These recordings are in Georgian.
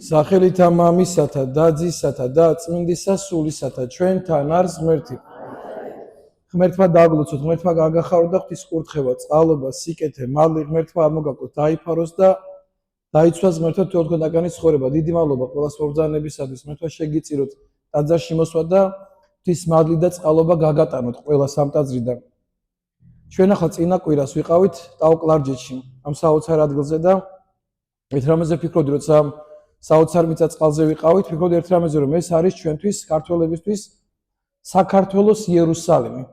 სახელითა მამისათა და ძისათა და წმინდისა სულისათა ჩვენთან არის ღმერთი. ღმერთმა დაგლოცოთ, ღმერთმა გაგახარო და ღვთის კურთხევა, წყალობა, სიკეთე, მადლი ღმერთმა არ მოგაკლოთ, დაიფაროს და დაიცვას ღმერთმა თვითონგანაკანი ცხოვრება. დიდი მადლობა ყველას მობრძანებისათვის, ღმერთმა შეგიწიროთ ტაძარში მოსვლა და ღვთის მადლი და წყალობა გაგატანოთ ყველა სამტაძრიდან. ჩვენ ახლა წინა კვირას ვიყავით ტაო-კლარჯეთში, ამ საოცარ ადგილზე და ერთ რამეზე ვფიქრობდი, როცა საოცარ მიწა-წყალზე ვიყავით, ვფიქრობდი ერთ რამეზე, რომ ეს არის ჩვენთვის, ქართველებისთვის საქართველოს იერუსალიმი.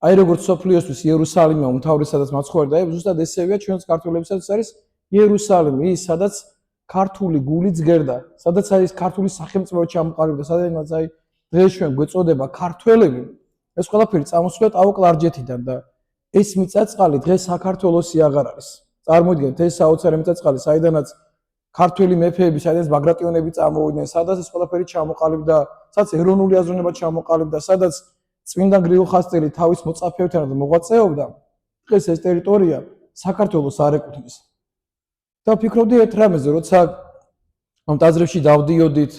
აი როგორც სოფლიოსთვის იერუსალიმია უმთავრესი, სადაც მაცხოვრებდა, ზუსტად ესევეა ჩვენს ქართველებისათვის არის იერუსალიმი, ის სადაც ქართული გული ძგერდა, სადაც არის ქართული სახელმწიფო ჩამოყალიბდა, სადაც აი დღეს ჩვენ გვეწოდება ქართველები. ეს ყველაფერი წამოსვლა ტაო-კლარჯეთიდან და ეს მიწა-წყალი დღეს საქართველოსი აღარ არის. წარმოიდგინეთ, ეს საოცარი მიწა-წყალი, საიდანაც ქართველი მეფეები, სადაც ბაგრატიონები წამოვიდნენ, სადაც ეს ყველაფერი ჩამოყალიბდა, სადაც ეროვნული აზროვნება ჩამოყალიბდა, სადაც წმინდა გრიგოლ ხასტელი თავის მოწაფეებთან მოღვაწეობდა, დღეს ეს ტერიტორია საქართველოს არ ეკუთვნის. და ვფიქრობდი ერთ რამეზე, როცა ამ ტაძრებში დავდიოდით,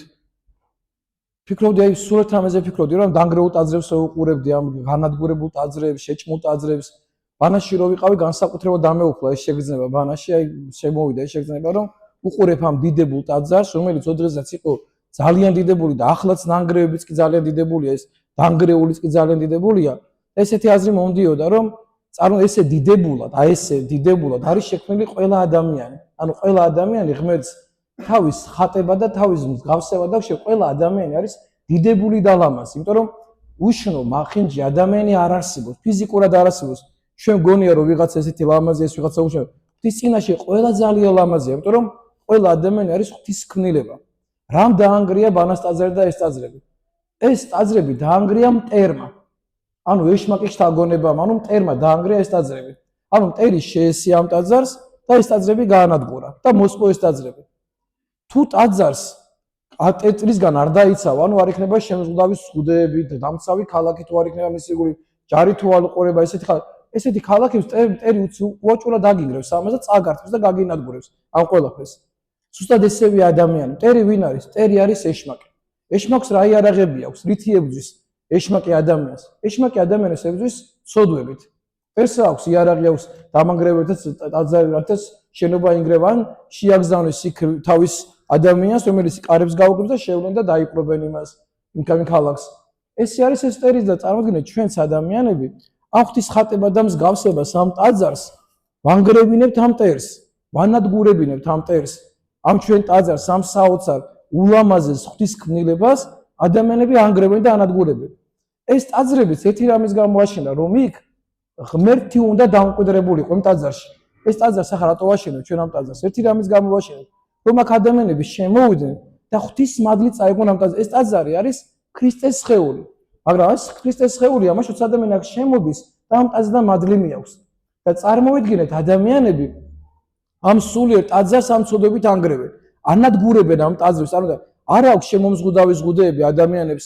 ვფიქრობდი აი სულ ერთ რამეზე ვფიქრობდი, რომ დანგრეულ ტაძრებს ვუყურებდი, ამ განადგურებულ ტაძრებს, შეჭმულ ტაძრებს. ბანაში რო ვიყავი, განსაკუთრებულად დამეუფლა ეს შეგრძნება ბანაში, აი შემოვიდა ეს შეგრძნება, რომ უყურებ ამ დიდებულ ტაძარს, რომელიც ოდღესაც იყო ძალიან დიდებული და ახლაც ნანგრევებიც კი ძალიან დიდებულია, ეს დანგრეულიც კი ძალიან დიდებულია. ესეთი აზრი მომდიოდა, რომ ესე დიდებულად, ესე დიდებულად არის შექმნილი ყველა ადამიანი. ანუ ყველა ადამიანი ღმერთს თავის ხატება და თავის მსგავსება და ყველა ადამიანი არის დიდებული და ლამაზი, იმიტომ რომ უშნო მახინჯი ადამიანი არ არსებობს, ფიზიკურად არ არსებობს. ჩვენ გონია რომ ვიღაცა ესეთი ლამაზი, ეს ვიღაცა უშნო. ღვთის წინაშე ყველა ძალიან ლამაზია, იმიტომ რომ ყველა ადამიანი არის ღვთის ქმნილება. რამ დაანგრია ბანას ტაძარი და ეს ტაძრები? ეს ტაძრები დაანგრია მტერმა. ანუ ეშმაკის შთაგონებამ, ანუ მტერმა დაანგრია ეს ტაძრები. ანუ მტერი შეესია ამ ტაძარს და ეს ტაძრები გაანადგურა და მოსყო ეს ტაძრები. თუ ტაძარს ატეტრისგან არ დაიცავა, ანუ არ იქნება შემზღუდავი ზღუდეები, დამცავი ქალაქი თუ არ იქნება მისი გული, ჯარი თუ არ უყურება ესეთი ქალაქებს მტერი უაჭურად აგინგრევს ამას და წაგართვებს და გაგინადგურებს ამ ყველაფერს. ზუსტად ესევე ადამიანი. მტერი ვინ არის? მტერი არის ეშმაკი. ეშმაკს რა იარაღები აქვს? რითი ებრძვის ეშმაკი ადამიანს? ეშმაკი ადამიანს ებრძვის ცოდვებით. მტერს აქვს იარაღი აქვს დამანგრევებითაც ტაძარებითაც შენობა ინგრევან, შეაგზავნეს იქ თავის ადამიანს, რომელიც კარებს გაუგებს და შევლენ და დაიპყრობენ იმას, იმ ქალაქს. ესე არის ეს მტერი და წარმოიდგინეთ ჩვენც ადამიანები ამ ღვთის ხატება და მსგავსებას ამ ტაძარს ვანგრევინებთ ამ მტერს, ვანადგურებინებთ ამ მტერს. ამ ჩვენ ტაძარს, ამ საოცარ ულამაზეს ღვთის ქმნილებას ადამიანები ანგრევენ და ანადგურებენ. ეს ტაძრებიც ერთი რამის გამოაშენა, რომ იქ ღმერთი უნდა დამკვიდრებულიყო იმ ტაძარში. ეს ტაძარს ახლა რატო ვაშენებ ჩვენ ამ ტაძარს? ერთი რამის გამოაშენებ, რომ აქ ადამიანები შემოვიდნენ და ღვთის მადლი წაიღონ ამ ტაძარს. ეს ტაძარი არის ქრისტეს სხეული. მაგრამ ეს ქრისტეს სხეული ამაში ადამიანი აქ შემოდის და ამ ტაძრიდან მადლი მიაქვს. და წარმოვიდგინეთ ადამიანები ამ სულიერ ტაძარს ამ ცოდვებით ანგრევენ. ანადგურებენ ამ ტაძრებს, არა აქვს შემომზღუდავი ზღუდეები ადამიანებს,